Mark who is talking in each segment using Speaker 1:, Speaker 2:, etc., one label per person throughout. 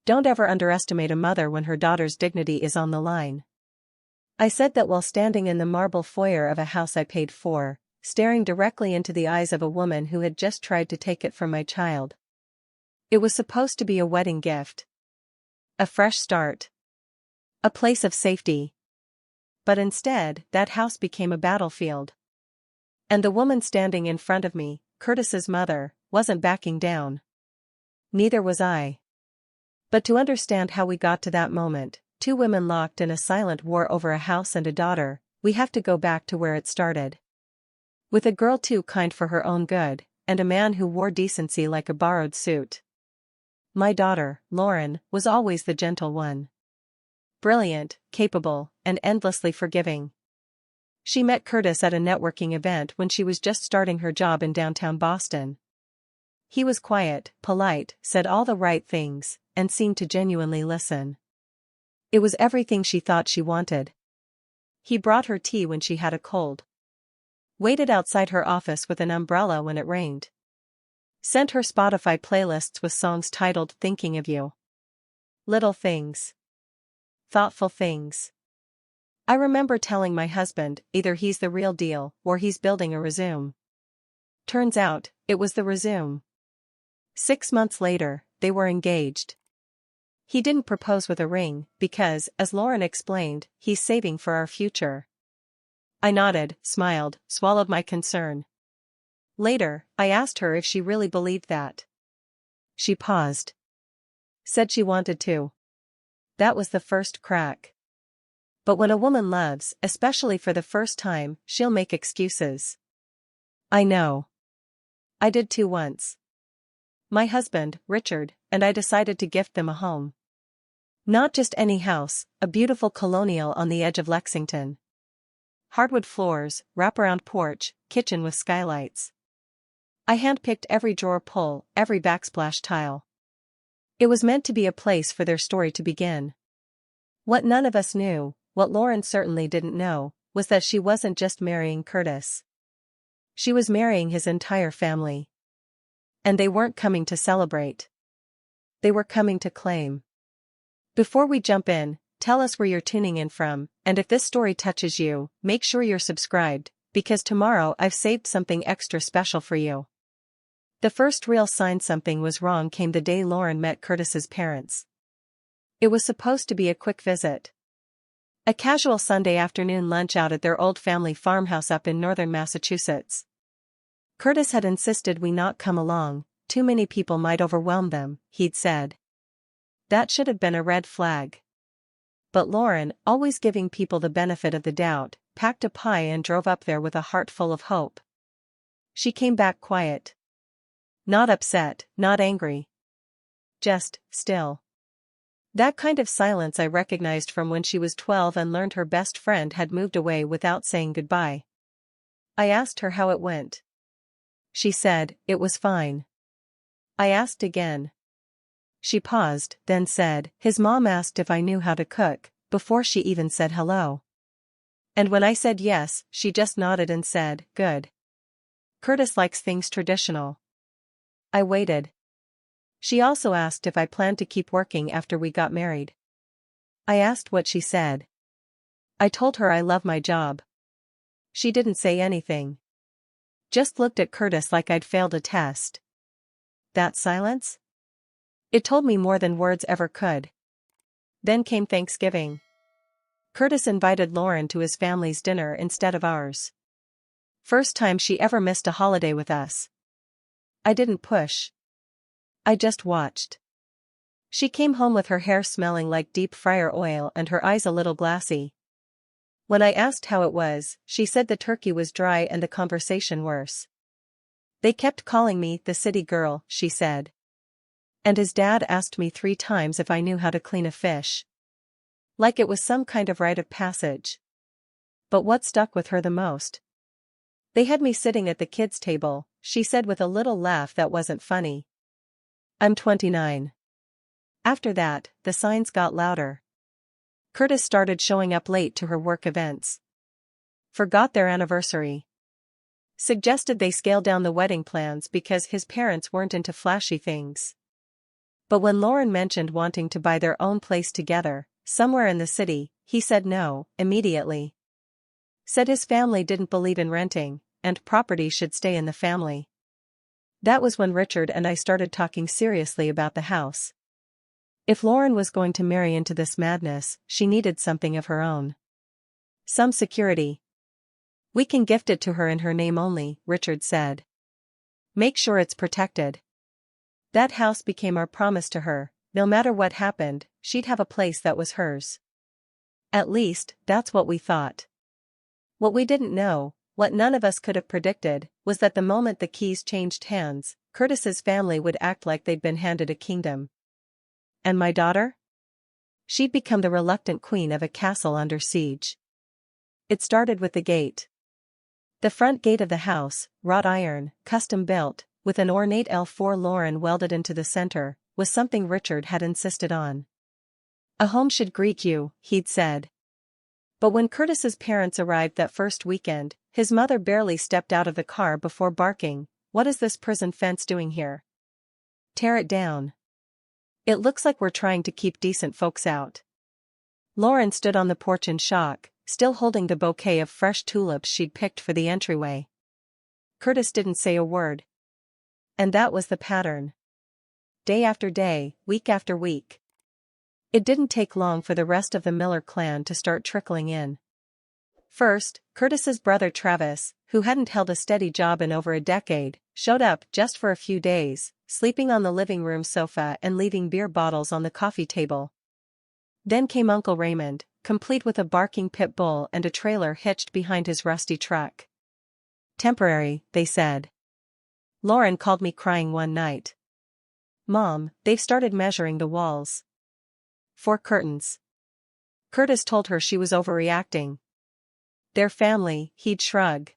Speaker 1: Don't ever underestimate a mother when her daughter's dignity is on the line. I said that while standing in the marble foyer of a house I paid for, staring directly into the eyes of a woman who had just tried to take it from my child. It was supposed to be a wedding gift. A fresh start. A place of safety. But instead, that house became a battlefield. And the woman standing in front of me, Curtis's mother, wasn't backing down. Neither was I. But to understand how we got to that moment, two women locked in a silent war over a house and a daughter, we have to go back to where it started. With a girl too kind for her own good, and a man who wore decency like a borrowed suit. My daughter, Lauren, was always the gentle one. Brilliant, capable, and endlessly forgiving. She met Curtis at a networking event when she was just starting her job in downtown Boston. He was quiet, polite, said all the right things, and seemed to genuinely listen. It was everything she thought she wanted. He brought her tea when she had a cold. Waited outside her office with an umbrella when it rained. Sent her Spotify playlists with songs titled Thinking of You. Little things. Thoughtful things. I remember telling my husband, either he's the real deal, or he's building a resume. Turns out, it was the resume. 6 months later, they were engaged. He didn't propose with a ring, because, as Lauren explained, he's saving for our future. I nodded, smiled, swallowed my concern. Later, I asked her if she really believed that. She paused. Said she wanted to. That was the first crack. But when a woman loves, especially for the first time, she'll make excuses. I know. I did too once. My husband, Richard, and I decided to gift them a home. Not just any house, a beautiful colonial on the edge of Lexington. Hardwood floors, wraparound porch, kitchen with skylights. I handpicked every drawer pull, every backsplash tile. It was meant to be a place for their story to begin. What none of us knew, what Lauren certainly didn't know, was that she wasn't just marrying Curtis. She was marrying his entire family. And they weren't coming to celebrate. They were coming to claim. Before we jump in, tell us where you're tuning in from, and if this story touches you, make sure you're subscribed, because tomorrow I've saved something extra special for you. The first real sign something was wrong came the day Lauren met Curtis's parents. It was supposed to be a quick visit. A casual Sunday afternoon lunch out at their old family farmhouse up in northern Massachusetts. Curtis had insisted we not come along, too many people might overwhelm them, he'd said. That should have been a red flag. But Lauren, always giving people the benefit of the doubt, packed a pie and drove up there with a heart full of hope. She came back quiet. Not upset, not angry. Just, still. That kind of silence I recognized from when she was 12 and learned her best friend had moved away without saying goodbye. I asked her how it went. She said, it was fine. I asked again. She paused, then said, his mom asked if I knew how to cook, before she even said hello. And when I said yes, she just nodded and said, good. Curtis likes things traditional. I waited. She also asked if I planned to keep working after we got married. I asked what she said. I told her I love my job. She didn't say anything. Just looked at Curtis like I'd failed a test. That silence? It told me more than words ever could. Then came Thanksgiving. Curtis invited Lauren to his family's dinner instead of ours. First time she ever missed a holiday with us. I didn't push. I just watched. She came home with her hair smelling like deep fryer oil and her eyes a little glassy. When I asked how it was, she said the turkey was dry and the conversation worse. They kept calling me the city girl, she said. And his dad asked me 3 times if I knew how to clean a fish. Like it was some kind of rite of passage. But what stuck with her the most? They had me sitting at the kids' table, she said with a little laugh that wasn't funny. I'm 29. After that, the signs got louder. Curtis started showing up late to her work events. Forgot their anniversary. Suggested they scale down the wedding plans because his parents weren't into flashy things. But when Lauren mentioned wanting to buy their own place together, somewhere in the city, he said no, immediately. Said his family didn't believe in renting, and property should stay in the family. That was when Richard and I started talking seriously about the house. If Lauren was going to marry into this madness, she needed something of her own. Some security. We can gift it to her in her name only, Richard said. Make sure it's protected. That house became our promise to her. No matter what happened, she'd have a place that was hers. At least, that's what we thought. What we didn't know, what none of us could have predicted, was that the moment the keys changed hands, Curtis's family would act like they'd been handed a kingdom. And my daughter? She'd become the reluctant queen of a castle under siege. It started with the gate. The front gate of the house, wrought iron, custom-built, with an ornate L4 Lauren welded into the center, was something Richard had insisted on. A home should greet you, he'd said. But when Curtis's parents arrived that first weekend, his mother barely stepped out of the car before barking, "What is this prison fence doing here? Tear it down. It looks like we're trying to keep decent folks out." Lauren stood on the porch in shock, still holding the bouquet of fresh tulips she'd picked for the entryway. Curtis didn't say a word. And that was the pattern. Day after day, week after week. It didn't take long for the rest of the Miller clan to start trickling in. First, Curtis's brother Travis, who hadn't held a steady job in over a decade, showed up just for a few days, sleeping on the living room sofa and leaving beer bottles on the coffee table. Then came Uncle Raymond, complete with a barking pit bull and a trailer hitched behind his rusty truck. Temporary, they said. Lauren called me crying one night. "Mom, they've started measuring the walls. 4 curtains." Curtis told her she was overreacting. Their family, he'd shrug.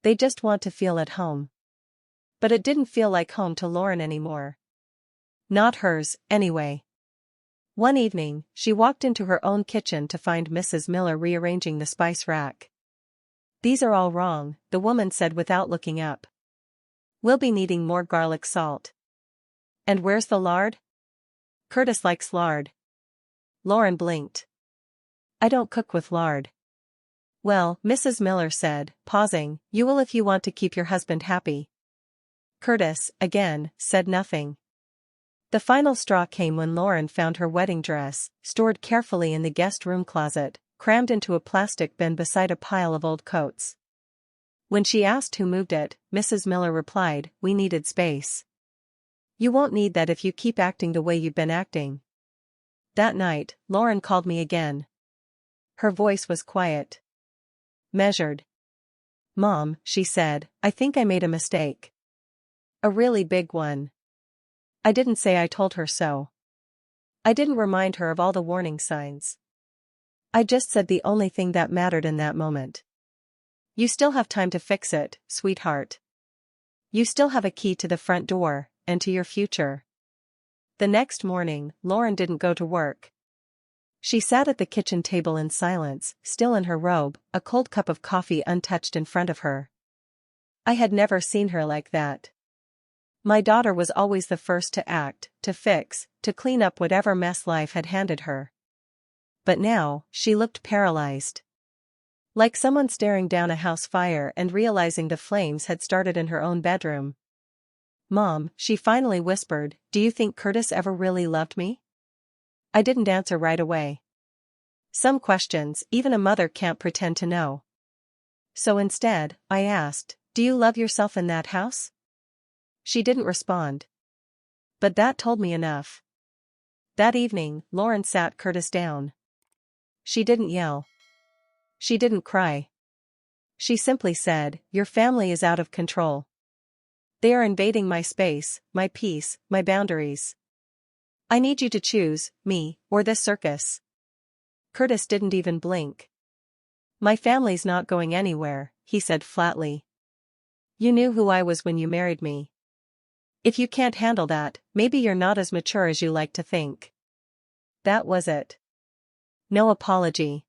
Speaker 1: They just want to feel at home. But it didn't feel like home to Lauren anymore. Not hers, anyway. One evening, she walked into her own kitchen to find Mrs. Miller rearranging the spice rack. "These are all wrong," the woman said without looking up. "We'll be needing more garlic salt." "And where's the lard?" "Curtis likes lard." Lauren blinked. "I don't cook with lard." "Well," Mrs. Miller said, pausing, "you will if you want to keep your husband happy." Curtis, again, said nothing. The final straw came when Lauren found her wedding dress, stored carefully in the guest room closet, crammed into a plastic bin beside a pile of old coats. When she asked who moved it, Mrs. Miller replied, "We needed space." "You won't need that if you keep acting the way you've been acting." That night, Lauren called me again. Her voice was quiet. Measured. "Mom," she said, "I think I made a mistake. A really big one." I didn't say I told her so. I didn't remind her of all the warning signs. I just said the only thing that mattered in that moment. "You still have time to fix it, sweetheart. You still have a key to the front door, and to your future." The next morning, Lauren didn't go to work. She sat at the kitchen table in silence, still in her robe, a cold cup of coffee untouched in front of her. I had never seen her like that. My daughter was always the first to act, to fix, to clean up whatever mess life had handed her. But now, she looked paralyzed. Like someone staring down a house fire and realizing the flames had started in her own bedroom. "Mom," she finally whispered, "do you think Curtis ever really loved me?" I didn't answer right away. Some questions, even a mother can't pretend to know. So instead, I asked, "Do you love yourself in that house?" She didn't respond. But that told me enough. That evening, Lauren sat Curtis down. She didn't yell. She didn't cry. She simply said, "Your family is out of control. They are invading my space, my peace, my boundaries. I need you to choose, me, or this circus." Curtis didn't even blink. "My family's not going anywhere," he said flatly. "You knew who I was when you married me. If you can't handle that, maybe you're not as mature as you like to think." That was it. No apology.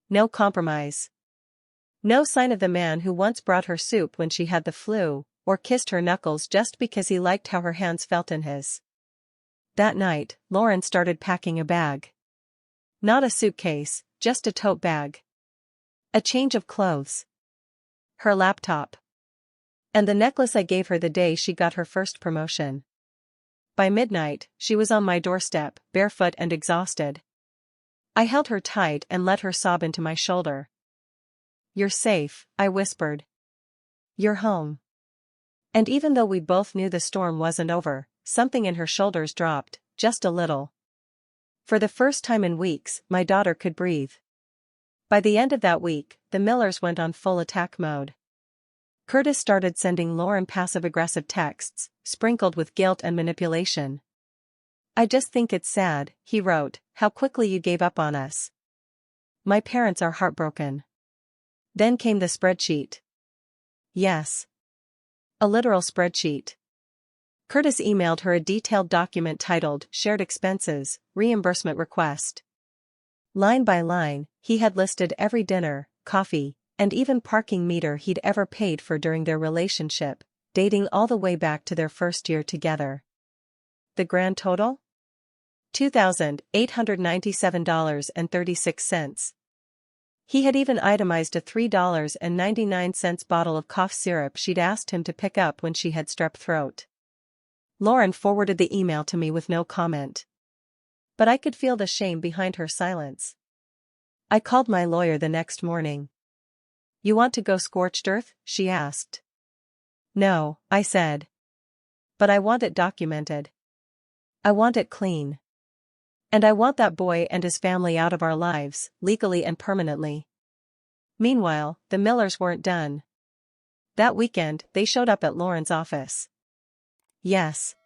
Speaker 1: No compromise. No sign of the man who once brought her soup when she had the flu, or kissed her knuckles just because he liked how her hands felt in his. That night, Lauren started packing a bag. Not a suitcase, just a tote bag. A change of clothes. Her laptop. And the necklace I gave her the day she got her first promotion. By midnight, she was on my doorstep, barefoot and exhausted. I held her tight and let her sob into my shoulder. "You're safe," I whispered. "You're home." And even though we both knew the storm wasn't over, something in her shoulders dropped, just a little. For the first time in weeks, my daughter could breathe. By the end of that week, the Millers went on full attack mode. Curtis started sending Lauren passive-aggressive texts, sprinkled with guilt and manipulation. "I just think it's sad," he wrote, "how quickly you gave up on us. My parents are heartbroken." Then came the spreadsheet. Yes. A literal spreadsheet. Curtis emailed her a detailed document titled Shared Expenses, Reimbursement Request. Line by line, he had listed every dinner, coffee, and even parking meter he'd ever paid for during their relationship, dating all the way back to their first year together. The grand total? $2,897.36. He had even itemized a $3.99 bottle of cough syrup she'd asked him to pick up when she had strep throat. Lauren forwarded the email to me with no comment. But I could feel the shame behind her silence. I called my lawyer the next morning. "You want to go scorched earth?" she asked. "No," I said. "But I want it documented. I want it clean. And I want that boy and his family out of our lives, legally and permanently." Meanwhile, the Millers weren't done. That weekend, they showed up at Lauren's office. Yes.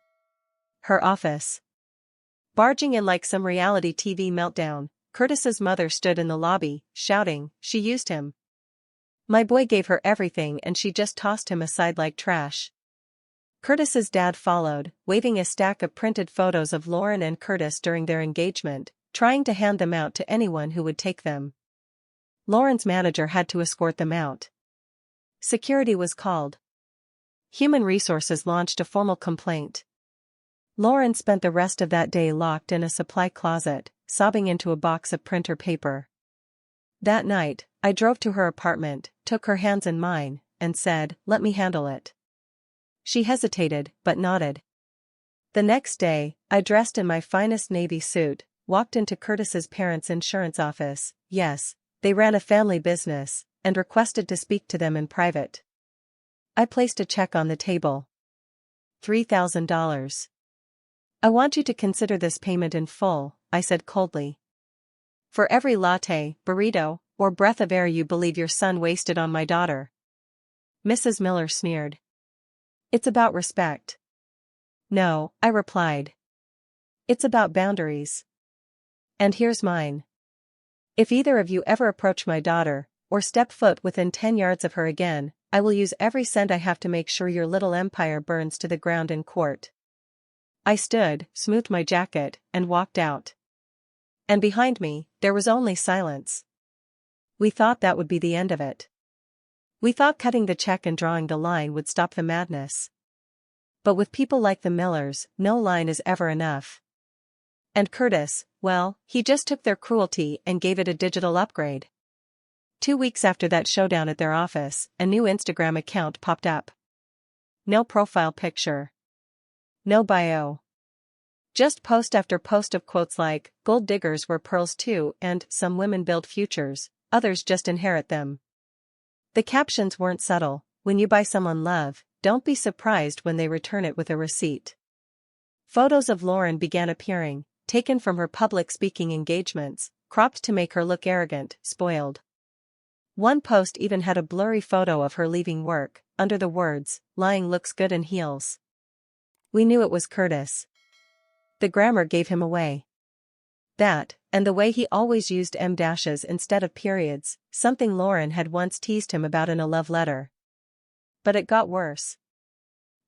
Speaker 1: Her office. Barging in like some reality TV meltdown, Curtis's mother stood in the lobby, shouting, "She used him. My boy gave her everything and she just tossed him aside like trash." Curtis's dad followed, waving a stack of printed photos of Lauren and Curtis during their engagement, trying to hand them out to anyone who would take them. Lauren's manager had to escort them out. Security was called. Human Resources launched a formal complaint. Lauren spent the rest of that day locked in a supply closet, sobbing into a box of printer paper. That night, I drove to her apartment, took her hands in mine, and said, "Let me handle it." She hesitated, but nodded. The next day, I dressed in my finest navy suit, walked into Curtis's parents' insurance office, yes, they ran a family business, and requested to speak to them in private. I placed a check on the table. $3,000. "I want you to consider this payment in full," I said coldly. "For every latte, burrito, or breath of air you believe your son wasted on my daughter." Mrs. Miller sneered. "It's about respect." "No," I replied. "It's about boundaries. And here's mine. If either of you ever approach my daughter, or step foot within 10 yards of her again, I will use every cent I have to make sure your little empire burns to the ground in court." I stood, smoothed my jacket, and walked out. And behind me, there was only silence. We thought that would be the end of it. We thought cutting the check and drawing the line would stop the madness. But with people like the Millers, no line is ever enough. And Curtis, well, he just took their cruelty and gave it a digital upgrade. 2 weeks after that showdown at their office, a new Instagram account popped up. No profile picture. No bio. Just post after post of quotes like, "Gold diggers wear pearls too," and "Some women build futures, others just inherit them." The captions weren't subtle. When you buy someone love, don't be surprised when they return it with a receipt. Photos of Lauren began appearing, taken from her public speaking engagements, cropped to make her look arrogant, spoiled. One post even had a blurry photo of her leaving work, under the words, "Lying looks good in heels." We knew it was Curtis. The grammar gave him away. That, and the way he always used em-dashes instead of periods, something Lauren had once teased him about in a love letter. But it got worse.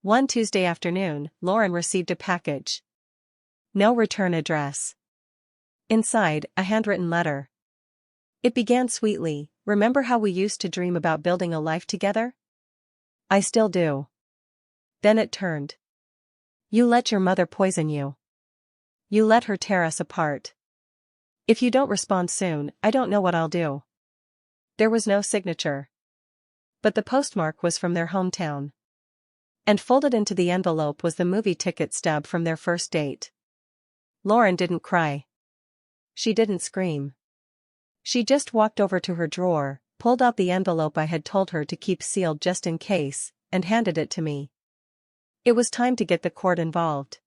Speaker 1: One Tuesday afternoon, Lauren received a package. No return address. Inside, a handwritten letter. It began sweetly, "Remember how we used to dream about building a life together? I still do." Then it turned. "You let your mother poison you. You let her tear us apart. If you don't respond soon, I don't know what I'll do. There was no signature. But the postmark was from their hometown. And folded into the envelope was the movie ticket stub from their first date. Lauren didn't cry. She didn't scream. She just walked over to her drawer, pulled out the envelope I had told her to keep sealed just in case, and handed it to me. It was time to get the court involved.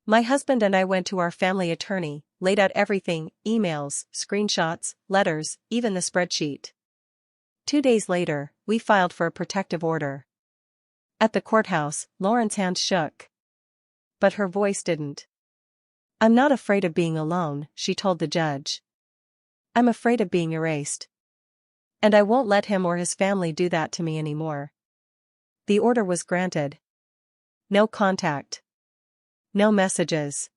Speaker 1: My husband and I went to our family attorney, laid out everything, emails, screenshots, letters, even the spreadsheet. 2 days later, we filed for a protective order. At the courthouse, Lauren's hand shook. But her voice didn't. I'm not afraid of being alone, she told the judge. I'm afraid of being erased. And I won't let him or his family do that to me anymore. The order was granted. No contact. No messages.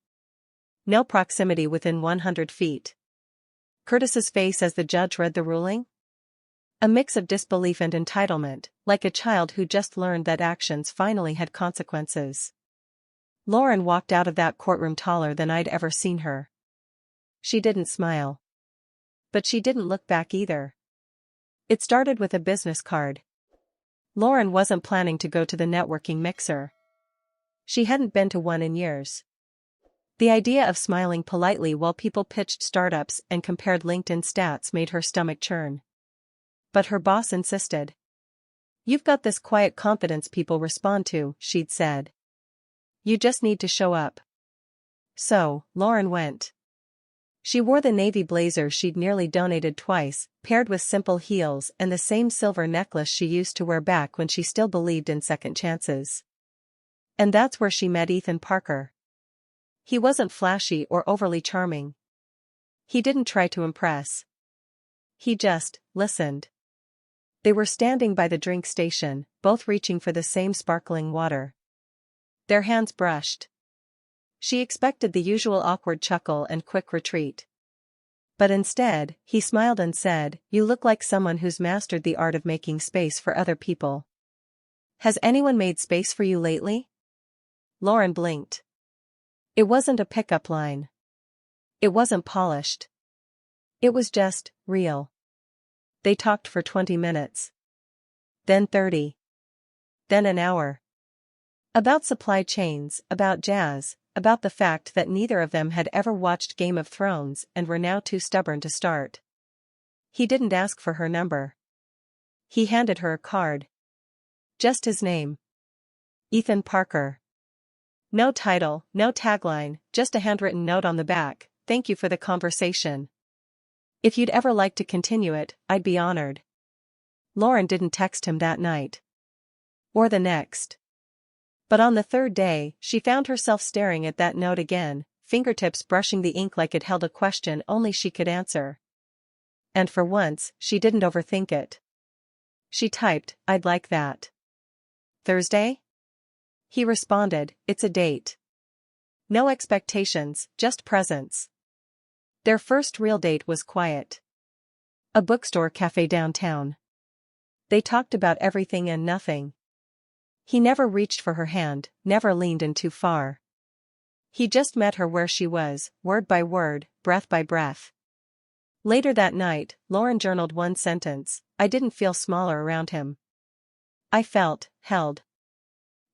Speaker 1: No proximity within 100 feet. Curtis's face as the judge read the ruling? A mix of disbelief and entitlement, like a child who just learned that actions finally had consequences. Lauren walked out of that courtroom taller than I'd ever seen her. She didn't smile. But she didn't look back either. It started with a business card. Lauren wasn't planning to go to the networking mixer. She hadn't been to one in years. The idea of smiling politely while people pitched startups and compared LinkedIn stats made her stomach churn. But her boss insisted. You've got this quiet confidence people respond to, she'd said. You just need to show up. So, Lauren went. She wore the navy blazer she'd nearly donated twice, paired with simple heels and the same silver necklace she used to wear back when she still believed in second chances. And that's where she met Ethan Parker. He wasn't flashy or overly charming. He didn't try to impress. He just listened. They were standing by the drink station, both reaching for the same sparkling water. Their hands brushed. She expected the usual awkward chuckle and quick retreat. But instead, he smiled and said, "You look like someone who's mastered the art of making space for other people. Has anyone made space for you lately?" Lauren blinked. It wasn't a pickup line. It wasn't polished. It was just real. They talked for 20 minutes. Then 30. Then an hour. About supply chains, about jazz, about the fact that neither of them had ever watched Game of Thrones and were now too stubborn to start. He didn't ask for her number. He handed her a card. Just his name. Ethan Parker. No title, no tagline, just a handwritten note on the back, "Thank you for the conversation. If you'd ever like to continue it, I'd be honored." Lauren didn't text him that night. Or the next. But on the third day, she found herself staring at that note again, fingertips brushing the ink like it held a question only she could answer. And for once, she didn't overthink it. She typed, "I'd like that. Thursday?" He responded, "It's a date." No expectations, just presence. Their first real date was quiet. A bookstore cafe downtown. They talked about everything and nothing. He never reached for her hand, never leaned in too far. He just met her where she was, word by word, breath by breath. Later that night, Lauren journaled one sentence, "I didn't feel smaller around him. I felt held."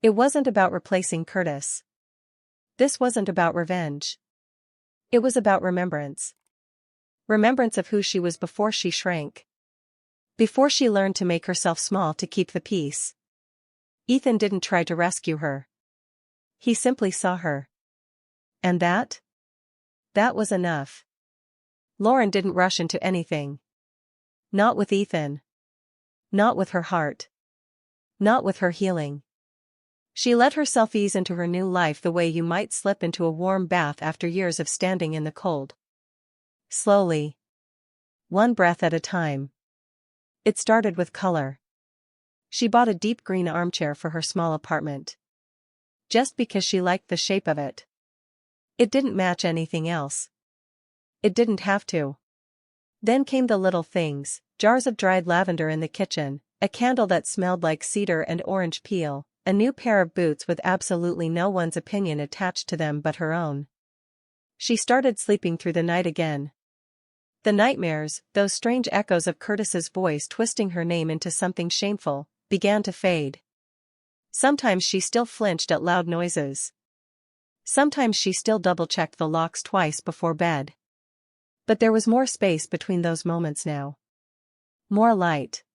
Speaker 1: It wasn't about replacing Curtis. This wasn't about revenge. It was about remembrance. Remembrance of who she was before she shrank. Before she learned to make herself small to keep the peace. Ethan didn't try to rescue her. He simply saw her. And that? That was enough. Lauren didn't rush into anything. Not with Ethan. Not with her heart. Not with her healing. She let herself ease into her new life the way you might slip into a warm bath after years of standing in the cold. Slowly. One breath at a time. It started with color. She bought a deep green armchair for her small apartment. Just because she liked the shape of it. It didn't match anything else. It didn't have to. Then came the little things, jars of dried lavender in the kitchen, a candle that smelled like cedar and orange peel, a new pair of boots with absolutely no one's opinion attached to them but her own. she started sleeping through the night again. The nightmares, those strange echoes of Curtis's voice twisting her name into something shameful, began to fade. Sometimes she still flinched at loud noises. Sometimes she still double-checked the locks twice before bed. But there was more space between those moments now. More light.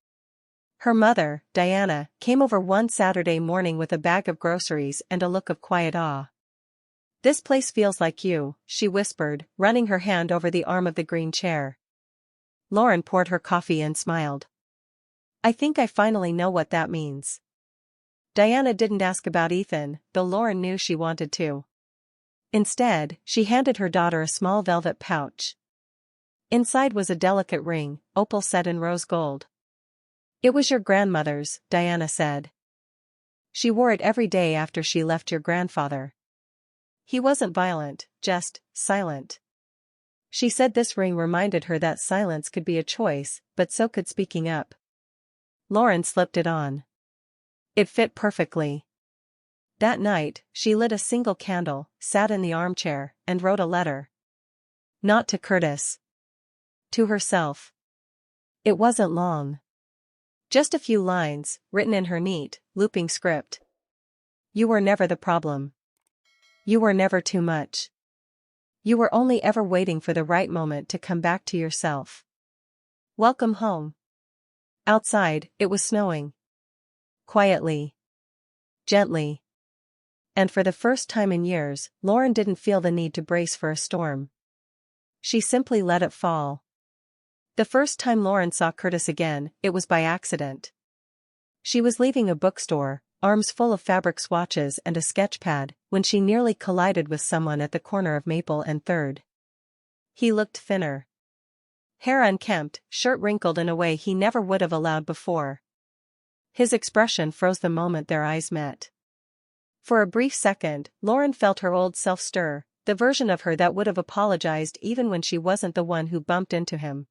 Speaker 1: Her mother, Diana, came over one Saturday morning with a bag of groceries and a look of quiet awe. "This place feels like you," she whispered, running her hand over the arm of the green chair. Lauren poured her coffee and smiled. "I think I finally know what that means." Diana didn't ask about Ethan, though Lauren knew she wanted to. Instead, she handed her daughter a small velvet pouch. Inside was a delicate ring, opal set in rose gold. "It was your grandmother's," Diana said. "She wore it every day after she left your grandfather. He wasn't violent, just silent." She said this ring reminded her that silence could be a choice, but so could speaking up. Lauren slipped it on. It fit perfectly. That night, she lit a single candle, sat in the armchair, and wrote a letter. Not to Curtis. To herself. It wasn't long. Just a few lines, written in her neat, looping script. "You were never the problem. You were never too much. You were only ever waiting for the right moment to come back to yourself. Welcome home." Outside, it was snowing. Quietly. Gently. And for the first time in years, Lauren didn't feel the need to brace for a storm. She simply let it fall. The first time Lauren saw Curtis again, it was by accident. She was leaving a bookstore, arms full of fabric swatches and a sketch pad, when she nearly collided with someone at the corner of Maple and 3rd. He looked thinner. Hair unkempt, shirt wrinkled in a way he never would have allowed before. His expression froze the moment their eyes met. For a brief second, Lauren felt her old self stir, the version of her that would have apologized even when she wasn't the one who bumped into him.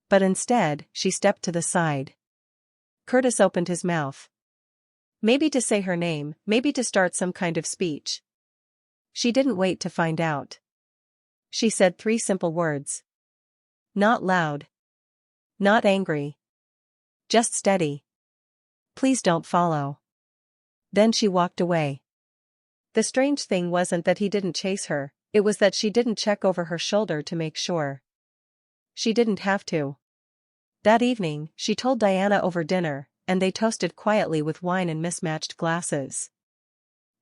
Speaker 1: But instead, she stepped to the side. Curtis opened his mouth. Maybe to say her name, maybe to start some kind of speech. She didn't wait to find out. She said 3 simple words. Not loud. Not angry. Just steady. "Please don't follow." Then she walked away. The strange thing wasn't that he didn't chase her, it was that she didn't check over her shoulder to make sure. She didn't have to. That evening, she told Diana over dinner, and they toasted quietly with wine in mismatched glasses.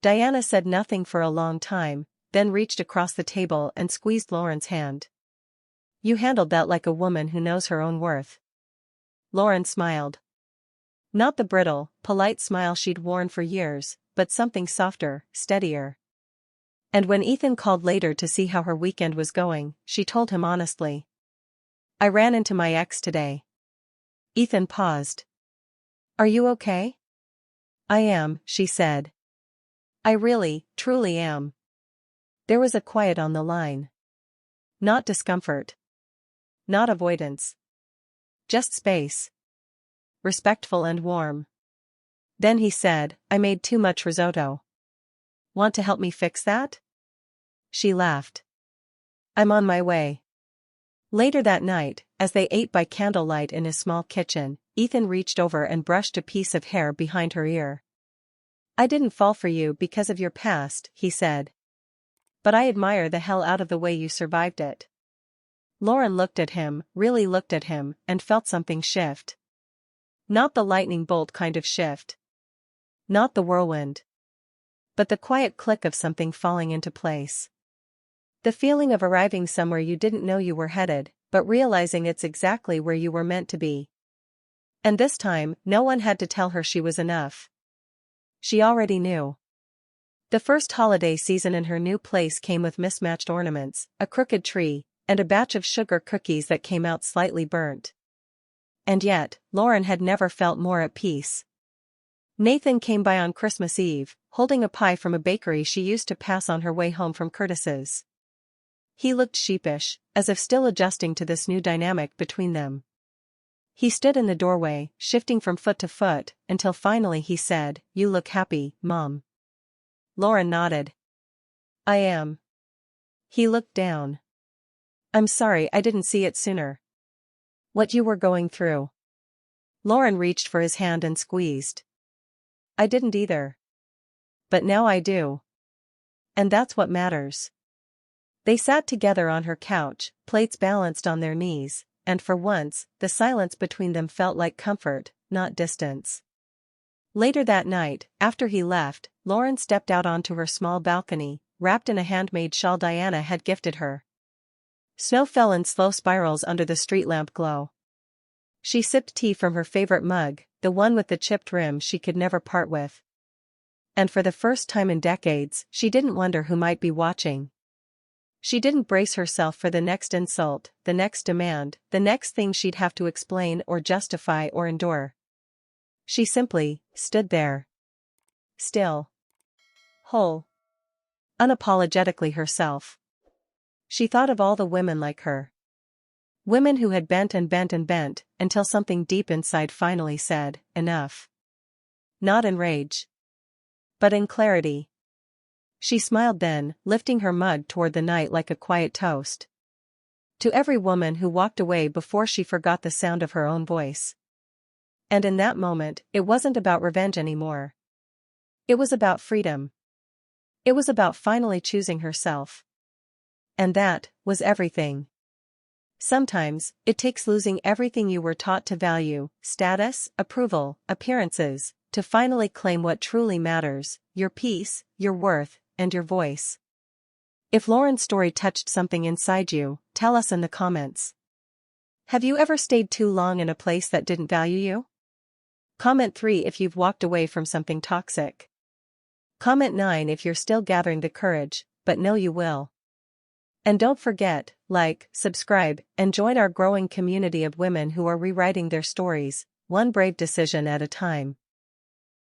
Speaker 1: Diana said nothing for a long time, then reached across the table and squeezed Lauren's hand. "You handled that like a woman who knows her own worth." Lauren smiled. Not the brittle, polite smile she'd worn for years, but something softer, steadier. And when Ethan called later to see how her weekend was going, she told him honestly. "I ran into my ex today." Ethan paused. "Are you okay?" "I am," she said. "I really, truly am." There was a quiet on the line. Not discomfort. Not avoidance. Just space. Respectful and warm. Then he said, "I made too much risotto. Want to help me fix that?" She laughed. "I'm on my way." Later that night, as they ate by candlelight in his small kitchen, Ethan reached over and brushed a piece of hair behind her ear. "I didn't fall for you because of your past," he said. "But I admire the hell out of the way you survived it." Lauren looked at him, really looked at him, and felt something shift. Not the lightning bolt kind of shift. Not the whirlwind. But the quiet click of something falling into place. The feeling of arriving somewhere you didn't know you were headed, but realizing it's exactly where you were meant to be. And this time, no one had to tell her she was enough. She already knew. The first holiday season in her new place came with mismatched ornaments, a crooked tree, and a batch of sugar cookies that came out slightly burnt. And yet, Lauren had never felt more at peace. Nathan came by on Christmas Eve, holding a pie from a bakery she used to pass on her way home from Curtis's. He looked sheepish, as if still adjusting to this new dynamic between them. He stood in the doorway, shifting from foot to foot, until finally he said, "You look happy, Mom." Lauren nodded. "I am." He looked down. I'm sorry I didn't see it sooner. What you were going through. Lauren reached for his hand and squeezed. I didn't either. But now I do. And that's what matters. They sat together on her couch, plates balanced on their knees, and for once, the silence between them felt like comfort, not distance. Later that night, after he left, Lauren stepped out onto her small balcony, wrapped in a handmade shawl Diana had gifted her. Snow fell in slow spirals under the street lamp glow. She sipped tea from her favorite mug, the one with the chipped rim she could never part with. And for the first time in decades, she didn't wonder who might be watching. She didn't brace herself for the next insult, the next demand, the next thing she'd have to explain or justify or endure. She simply stood there. Still. Whole. Unapologetically herself. She thought of all the women like her. Women who had bent and bent and bent, until something deep inside finally said, enough. Not in rage. But in clarity. She smiled then, lifting her mug toward the night like a quiet toast. To every woman who walked away before she forgot the sound of her own voice. And in that moment, it wasn't about revenge anymore. It was about freedom. It was about finally choosing herself. And that was everything. Sometimes, it takes losing everything you were taught to value, status, approval, appearances, to finally claim what truly matters, your peace, your worth, and your voice. If Lauren's story touched something inside you, tell us in the comments. Have you ever stayed too long in a place that didn't value you? Comment 3 if you've walked away from something toxic. Comment 9 if you're still gathering the courage, but know you will. And don't forget, like, subscribe, and join our growing community of women who are rewriting their stories, one brave decision at a time.